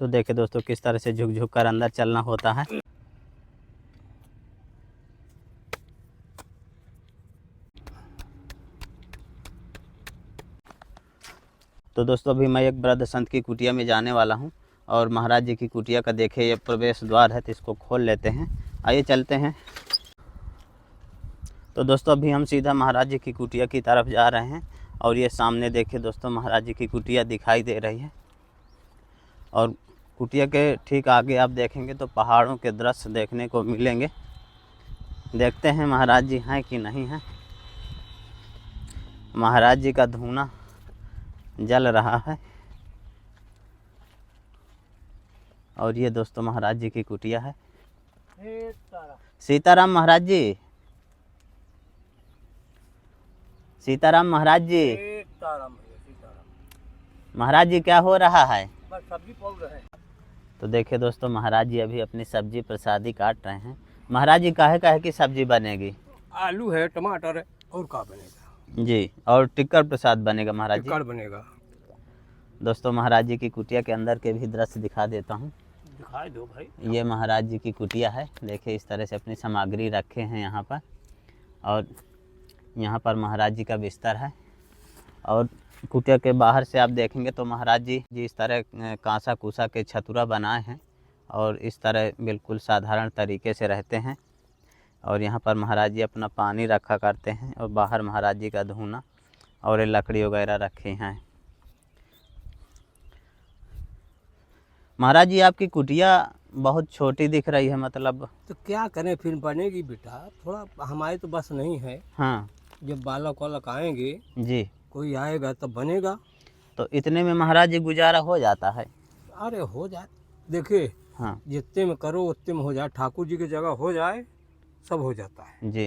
तो देखिए दोस्तों किस तरह से झुक झुक कर अंदर चलना होता है। तो दोस्तों अभी मैं एक वृद्ध संत की कुटिया में जाने वाला हूं और महाराज जी की कुटिया का देखे ये प्रवेश द्वार है, तो इसको खोल लेते हैं। आइए चलते हैं। तो दोस्तों अभी हम सीधा महाराज जी की कुटिया की तरफ जा रहे हैं और ये सामने देखिए दोस्तों महाराज जी की कुटिया दिखाई दे रही है और कुटिया के ठीक आगे आप देखेंगे तो पहाड़ों के दृश्य देखने को मिलेंगे। देखते हैं महाराज जी हैं कि नहीं हैं। महाराज जी का धूना जल रहा है और ये दोस्तों महाराज जी की कुटिया है। सीताराम महाराज जी, सीताराम महाराज जी। महाराज जी क्या हो रहा है? सब्जी पौल रहे हैं। तो देखिए दोस्तों महाराज जी अभी अपनी सब्जी प्रसादी काट रहे हैं। महाराज जी काहे काहे की सब्जी बनेगी? आलू है, टमाटर है और क्या बनेगा जी, और टिक्कर प्रसाद बनेगा महाराज जी। टिक्कर बनेगा। दोस्तों महाराज जी की कुटिया के अंदर के भी दृश्य दिखा देता हूँ। दिखाई दो भाई। ये महाराज जी की कुटिया है। देखिए इस तरह से अपनी सामग्री रखे हैं यहाँ पर और यहाँ पर महाराज जी का बिस्तर है और कुटिया के बाहर से आप देखेंगे तो महाराज जी इस तरह कांसा कूसा के छतुरा बनाए हैं और इस तरह बिल्कुल साधारण तरीके से रहते हैं। और यहाँ पर महाराज जी अपना पानी रखा करते हैं और बाहर महाराज जी का धूना और लकड़ी वगैरह रखे हैं। महाराज जी आपकी कुटिया बहुत छोटी दिख रही है, मतलब तो क्या करें, फिर बनेगी बेटा। थोड़ा हमारे तो बस नहीं है। हाँ जब बालक वालक आएंगे, जी, कोई आएगा तब बनेगा। तो इतने में महाराज जी गुजारा हो जाता है? अरे हो जाए, देखिए हाँ जितने में करो उतने में हो जाए। ठाकुर जी की जगह हो जाए सब हो जाता है। जी।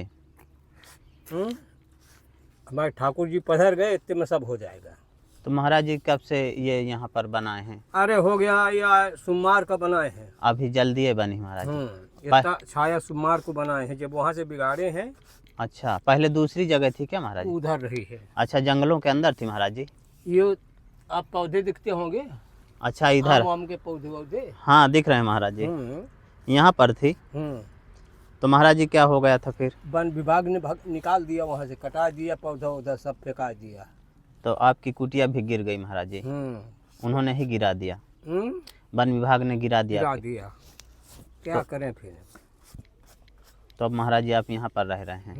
हमारे ठाकुर जी पधर गए इतने में सब हो जाएगा। तो महाराज जी कब से ये यहाँ पर बनाए हैं? अरे हो गया, या सोमवार का बनाए हैं। अभी जल्दी है बनी महाराज जी? ये छाया सोमवार को बनाए हैं, जब वहाँ से बिगाड़े हैं। अच्छा, पहले दूसरी जगह थी क्या महाराज जी? उधर रही है। अच्छा, जंगलों के अंदर थी महाराज जी? ये आप पौधे दिखते होंगे। अच्छा, इधर आम के पौधे वौधे। हाँ दिख रहे हैं महाराज जी। यहाँ पर थी। तो महाराज जी क्या हो गया था फिर? वन विभाग ने निकाल दिया, वहाँ से कटा दिया, पौधा उधर सब फेंका दिया। तो आपकी कुटिया भी गिर गई महाराज जी? उन्होंने ही गिरा दिया? वन विभाग ने गिरा दिया? क्या करें फिर। तो अब महाराज जी आप यहाँ पर रह रहे हैं?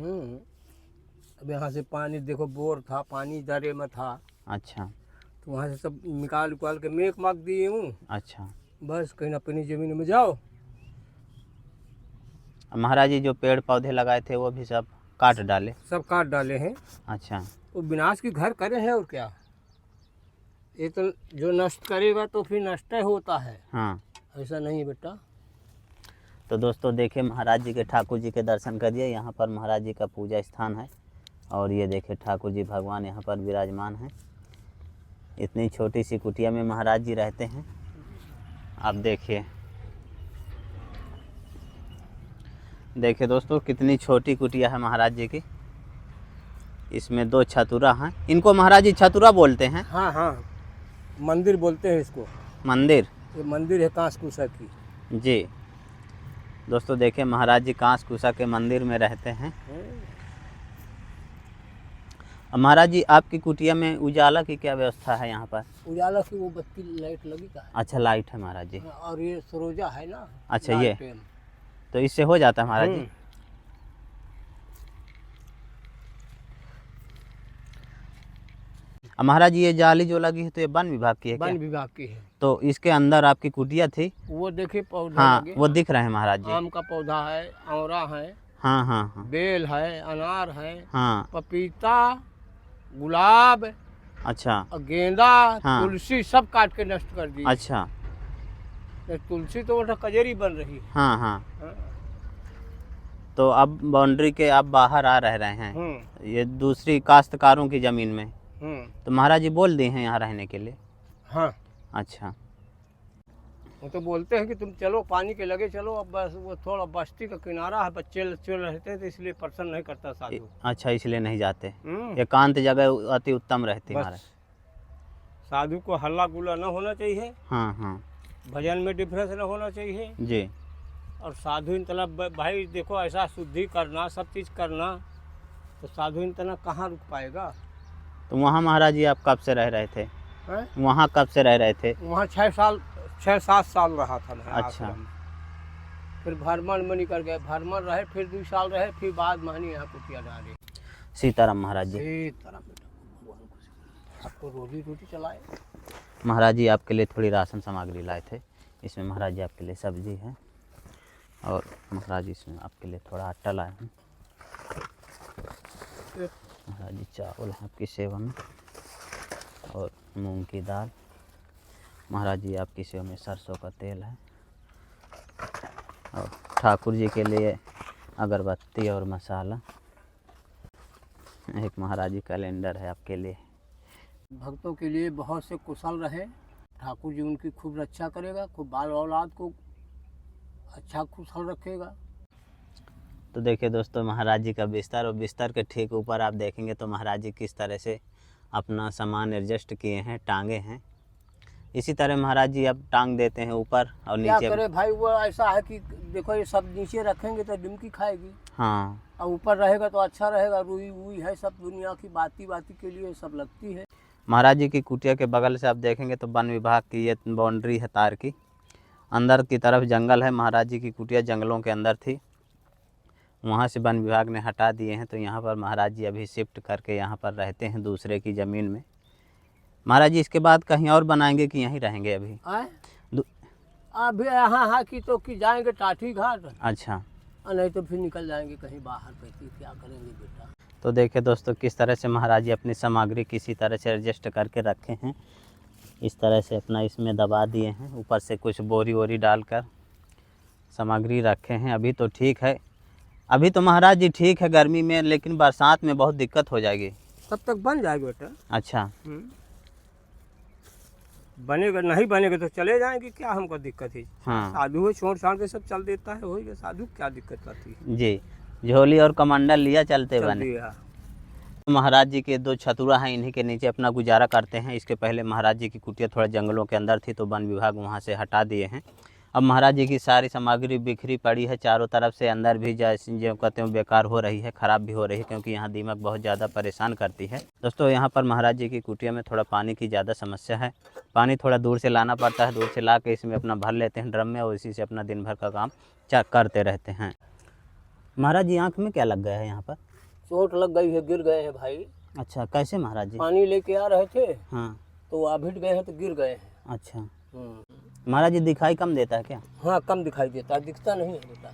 अब यहाँ से पानी देखो, बोर था, पानी दरे में था। अच्छा, तो वहाँ से सब निकाल उकाल के मेक माक दिए हूँ। अच्छा, बस कहीं अपनी जमीन में जाओ। महाराज जी जो पेड़ पौधे लगाए थे वो भी सब काट डाले? सब काट डाले हैं। अच्छा, तो विनाश के घर करे हैं और क्या। ये तो जो नष्ट करेगा तो फिर नष्ट होता है। हाँ, ऐसा नहीं है बेटा। तो दोस्तों देखिए महाराज जी के, ठाकुर जी के दर्शन करिए। यहाँ पर महाराज जी का पूजा स्थान है और ये देखिए ठाकुर जी भगवान यहाँ पर विराजमान हैं। इतनी छोटी सी कुटिया में महाराज जी रहते हैं। आप देखिए, देखिए दोस्तों कितनी छोटी कुटिया है महाराज जी की। इसमें 2 छतुरा हैं। इनको महाराज जी छतुरा बोलते हैं? हाँ हाँ, मंदिर बोलते हैं इसको। मंदिर? ये मंदिर है कांस कुसा की। जी दोस्तों देखिए महाराज जी कांस कुसा के मंदिर में रहते हैं। महाराज जी आपकी कुटिया में उजाला की क्या व्यवस्था है यहाँ पर? उजाला की वो बत्ती लाइट लगी था। अच्छा, लाइट है महाराज जी। और ये सरोजा है ना। अच्छा, ये तो इससे हो जाता है महाराज जी? महाराज जी ये जाली जो लगी है तो ये वन विभाग की है क्या? वन विभाग की है। तो इसके अंदर आपकी कुटिया थी? वो देखिए पौधे। हाँ लगे। वो दिख रहे हैं महाराज जी। आम का पौधा है, औरा है। हाँ हाँ हाँ। बेल है, अनार है। हाँ। पपीता, गुलाब, अच्छा, और गेंदा। हाँ। तुलसी सब काट के नष्ट कर दी। अच्छा, तुलसी तो वो कजरी बन रही है। हाँ हाँ। तो अब बाउंड्री के आप बाहर आ रहे हैं, ये दूसरी काश्तकारों की जमीन में। तो महाराज जी बोल दिए हैं यहाँ रहने के लिए? हाँ। अच्छा, वो तो बोलते हैं कि तुम चलो पानी के लगे चलो। अब बस वो थोड़ा बस्ती का किनारा है, बच्चे रहते हैं तो इसलिए पसंद नहीं करता साधु। अच्छा, इसलिए नहीं जाते। एकांत जगह अति उत्तम रहती है। साधु को हल्ला गुल्ला न होना चाहिए। हाँ हाँ। भजन में डिफरेंस न होना चाहिए। जी। और साधु इन तना भाई देखो ऐसा शुद्धि करना, सब चीज़ करना, तो साधु इन तना कहाँ रुक पाएगा। तो वहाँ महाराज जी आप कब से रह रहे थे? हैं? वहाँ कब से रह रहे थे? वहाँ 6-7 साल रहा था मैं अच्छा। आश्रम में। फिर भरमन में निकल गए, भरमन रहे, फिर 2 साल रहे, फिर बाद महनी यहाँ कुटिया डाले। सीताराम महाराज जी। सीताराम बेटा, भगवान को आपको रोजी रोटी चलाए। महाराज जी आपके लिए थोड़ी राशन सामग्री लाए थे। इसमें महाराज जी आपके लिए सब्जी है और महाराज जी इसमें आपके लिए थोड़ा आटा लाए हैं। महाराज जी चावल है आपकी सेवा में और मूंग की दाल। महाराज जी आपकी सेवा में सरसों का तेल है और ठाकुर जी के लिए अगरबत्ती और मसाला। एक महाराज जी कैलेंडर है आपके लिए। भक्तों के लिए बहुत से कुशल रहे, ठाकुर जी उनकी खूब रक्षा करेगा, खूब बाल औलाद को अच्छा खुशहाल रखेगा। तो देखिए दोस्तों, महाराज जी का बिस्तर और बिस्तर के ठीक ऊपर आप देखेंगे तो महाराज जी किस तरह से अपना सामान एडजस्ट किए हैं, टांगे हैं। इसी तरह महाराज जी अब टांग देते हैं ऊपर और क्या नीचे। करे भाई, वो ऐसा है कि देखो ये सब नीचे रखेंगे तो डिमकी खाएगी, हाँ। और ऊपर रहेगा तो अच्छा रहेगा। रुई वुई है सब, दुनिया की बाती बाती के लिए सब लगती है। महाराज जी की कुटिया के बगल से आप देखेंगे तो वन विभाग की ये बाउंड्री है तार की। अंदर की तरफ जंगल है। महाराज जी की कुटिया जंगलों के अंदर थी, वहाँ से वन विभाग ने हटा दिए हैं। तो यहाँ पर महाराज जी अभी शिफ्ट करके यहाँ पर रहते हैं दूसरे की ज़मीन में। महाराज जी इसके बाद कहीं और बनाएंगे कि यहीं रहेंगे अभी? अभी यहाँ कि तो कि जाएंगे टाठी घाट, अच्छा। और नहीं तो फिर निकल जाएंगे कहीं बाहर। कहती क्या करेंगे बेटा। तो देखिए दोस्तों, किस तरह से महाराज जी अपनी सामग्री किसी तरह से एडजस्ट करके रखे हैं। इस तरह से अपना इसमें दबा दिए हैं, ऊपर से कुछ बोरी वोरी डालकर सामग्री रखे हैं। अभी तो ठीक है, अभी तो महाराज जी ठीक है गर्मी में, लेकिन बरसात में बहुत दिक्कत हो जाएगी। तब तक बन जाएगा बेटा। अच्छा। बनेगा, नहीं बनेगा तो चले जाएंगे, क्या हमको दिक्कत है। हाँ। साधु है, छोड़ छाड़ के सब चल देता है, हो गया साधु, क्या दिक्कत आती है जी। झोली और कमंडल लिया चलते चल बने। दिया। महाराज जी के 2 छतुरा हैं, इन्हीं के नीचे अपना गुजारा करते हैं। इसके पहले महाराज जी की कुटिया थोड़ा जंगलों के अंदर थी तो वन विभाग वहाँ से हटा दिए हैं। अब महाराज जी की सारी सामग्री बिखरी पड़ी है चारों तरफ से। अंदर भी जैसे जो कहते हैं बेकार हो रही है, ख़राब भी हो रही है, क्योंकि यहाँ दीमक बहुत ज़्यादा परेशान करती है। दोस्तों, यहाँ पर महाराज जी की कुटिया में थोड़ा पानी की ज़्यादा समस्या है। पानी थोड़ा दूर से लाना पड़ता है, दूर से ला के इसमें अपना भर लेते हैं ड्रम में और इसी से अपना दिन भर का काम करते रहते हैं। महाराज जी आँख में क्या लग गया है यहाँ पर? चोट लग गई है, गिर गए हैं भाई। अच्छा, कैसे महाराज जी? पानी लेके आ रहे थे, हाँ। तो आभिट गए हैं तो गिर गए हैं। अच्छा। महाराज जी दिखाई कम देता है क्या? हाँ, कम दिखाई देता है, दिखता नहीं है बेटा।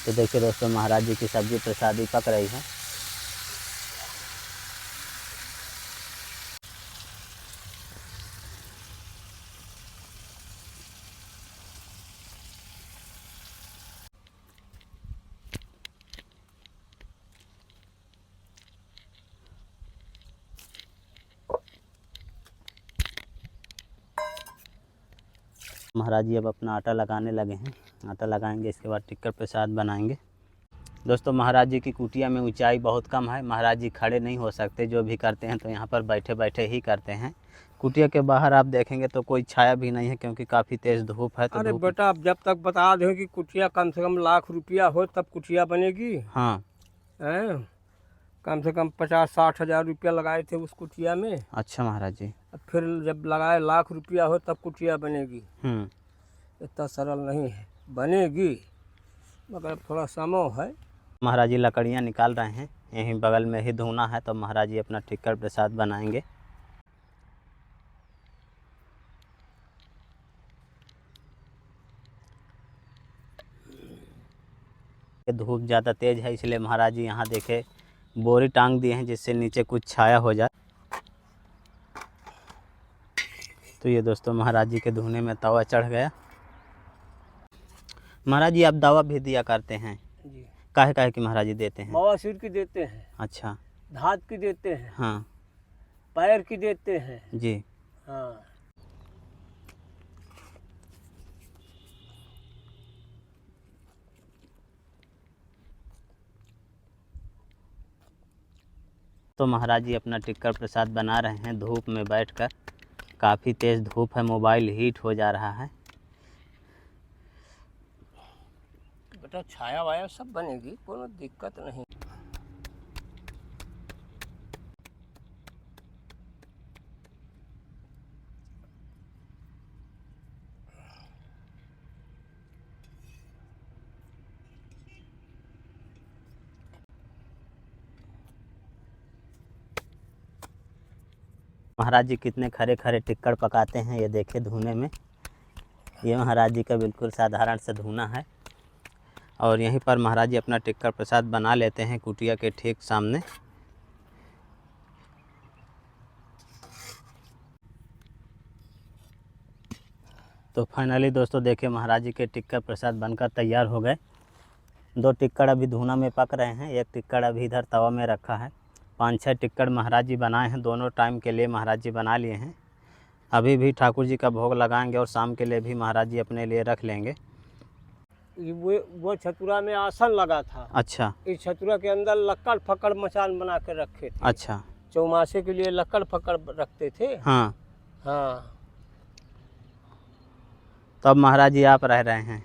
तो देखिए दोस्तों, महाराज जी की सब्जी प्रसादी पक रही है। महाराज जी अब अपना आटा लगाने लगे हैं। आटा लगाएंगे, इसके बाद टिक्कर प्रसाद बनाएंगे। दोस्तों, महाराज जी की कुटिया में ऊंचाई बहुत कम है, महाराज जी खड़े नहीं हो सकते। जो भी करते हैं तो यहाँ पर बैठे बैठे ही करते हैं। कुटिया के बाहर आप देखेंगे तो कोई छाया भी नहीं है, क्योंकि काफ़ी तेज़ धूप है। तो अरे बेटा, अब जब तक बता दें कि कुटिया कम से कम लाख रुपया हो तब कुटिया बनेगी। हाँ। हैं, कम से कम 50-60 हज़ार रुपया लगाए थे उस कुटिया में। अच्छा महाराज जी। अब फिर जब लगाए लाख रुपया हो तब कुटिया बनेगी। इतना सरल नहीं है, बनेगी मगर थोड़ा समय है। महाराज जी लकड़ियाँ निकाल रहे हैं, यहीं बगल में ही धुना है, तो महाराज जी अपना टिक्कर प्रसाद बनाएंगे। धूप ज़्यादा तेज़ है, इसलिए महाराज जी यहाँ देखे बोरी टांग दिए हैं, जिससे नीचे कुछ छाया हो जाए। तो ये दोस्तों, महाराज जी के धुने में तवा चढ़ गया। महाराज जी आप दवा भी दिया करते हैं जी। काहे काहे की महाराज जी देते हैं? बवासीर की देते हैं। अच्छा। धात की देते हैं। हाँ। पैर की देते हैं। जी। हाँ। तो महाराज जी अपना टिक्कर प्रसाद बना रहे हैं धूप में बैठकर। काफ़ी तेज़ धूप है, मोबाइल हीट हो जा रहा है। बेटा छाया वाया सब बनेगी, कोई दिक्कत नहीं। महाराज जी कितने खरे खरे टिक्कर पकाते हैं, ये देखिए धुने में। ये महाराज जी का बिल्कुल साधारण सा धुना है। और यहीं पर महाराज जी अपना टिक्कर प्रसाद बना लेते हैं कुटिया के ठीक सामने। तो फाइनली दोस्तों देखिए महाराज जी के टिक्कर प्रसाद बनकर तैयार हो गए। 2 टिक्कर अभी धुना में पक रहे हैं, 1 टिक्कर अभी इधर तवा में रखा है। 5-6 टिक्कर महाराज जी बनाए हैं, दोनों टाइम के लिए महाराज जी बना लिए हैं। अभी भी ठाकुर जी का भोग लगाएंगे और शाम के लिए भी महाराज जी अपने लिए रख लेंगे। वो छतुरा में आसन लगा था। अच्छा। इस छतुरा के अंदर लक्कड़ फक्कड़ मचान बना कर रखे थे। अच्छा। चौमासे के लिए लक्कड़ फक्कड़ रखते थे। हाँ हाँ। तो अब महाराज जी आप रह रहे हैं।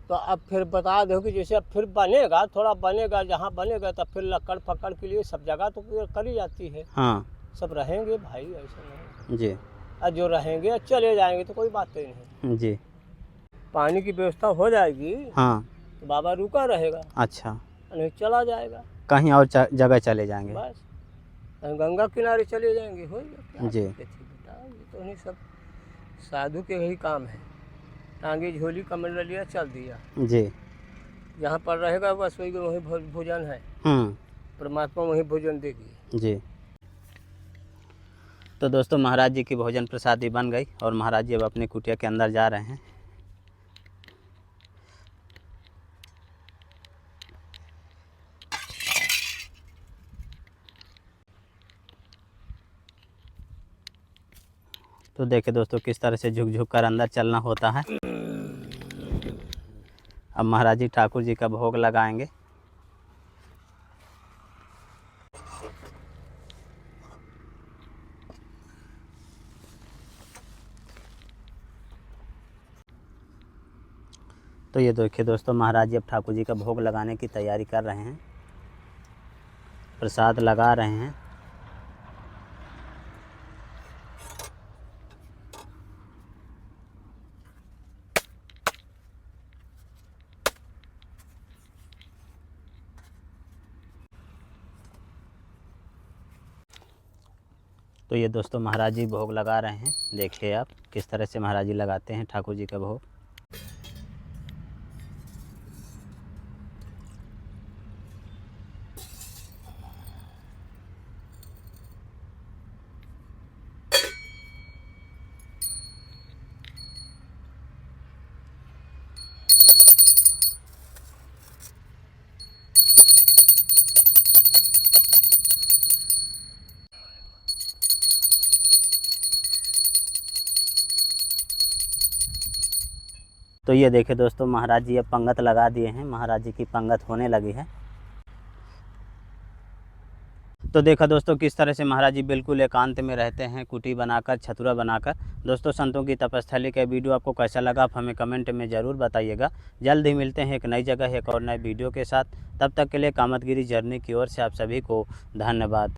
तो अब फिर बता दो कि जैसे अब फिर बनेगा, थोड़ा बनेगा, जहाँ बनेगा तब फिर लक्कड़ फक्कड़ के लिए सब जगह तो करी जाती है। हाँ सब रहेंगे भाई, ऐसा नहीं। जी। और जो रहेंगे चले जाएंगे तो कोई बात ही नहीं। जी। पानी की व्यवस्था हो जाएगी। हाँ। तो बाबा रुका रहेगा। अच्छा। नहीं चला जाएगा कहीं और जगह चले जाएंगे। बस गंगा किनारे चले जाएंगे। हो गया जी। बेटा, ये तो नहीं सब साधु के यही काम है। टांगे झोली कमर लिया चल दिया। जी। जहाँ पर रहेगा बस वही भोजन है। परमात्मा वही भोजन देगी। जी। तो दोस्तों महाराज जी की भोजन प्रसादी बन गई और महाराज जी अब अपनी कुटिया के अंदर जा रहे हैं। तो देखिए दोस्तों किस तरह से झुक झुक कर अंदर चलना होता है। अब महाराज जी ठाकुर जी का भोग लगाएंगे। तो ये देखिए दोस्तों महाराज जी अब ठाकुर जी का भोग लगाने की तैयारी कर रहे हैं, प्रसाद लगा रहे हैं। तो ये दोस्तों महाराज जी भोग लगा रहे हैं। देखिए आप किस तरह से महाराज जी लगाते हैं ठाकुर जी का भोग। तो ये देखिए दोस्तों महाराज जी अब पंगत लगा दिए हैं, महाराज जी की पंगत होने लगी है। तो देखा दोस्तों किस तरह से महाराज जी बिल्कुल एकांत में रहते हैं, कुटी बनाकर, छतुरा बनाकर। दोस्तों संतों की तपस्थली का वीडियो आपको कैसा लगा आप हमें कमेंट में ज़रूर बताइएगा। जल्द ही मिलते हैं एक नई जगह एक और नए वीडियो के साथ। तब तक के लिए कामतगिरी जर्नी की ओर से आप सभी को धन्यवाद।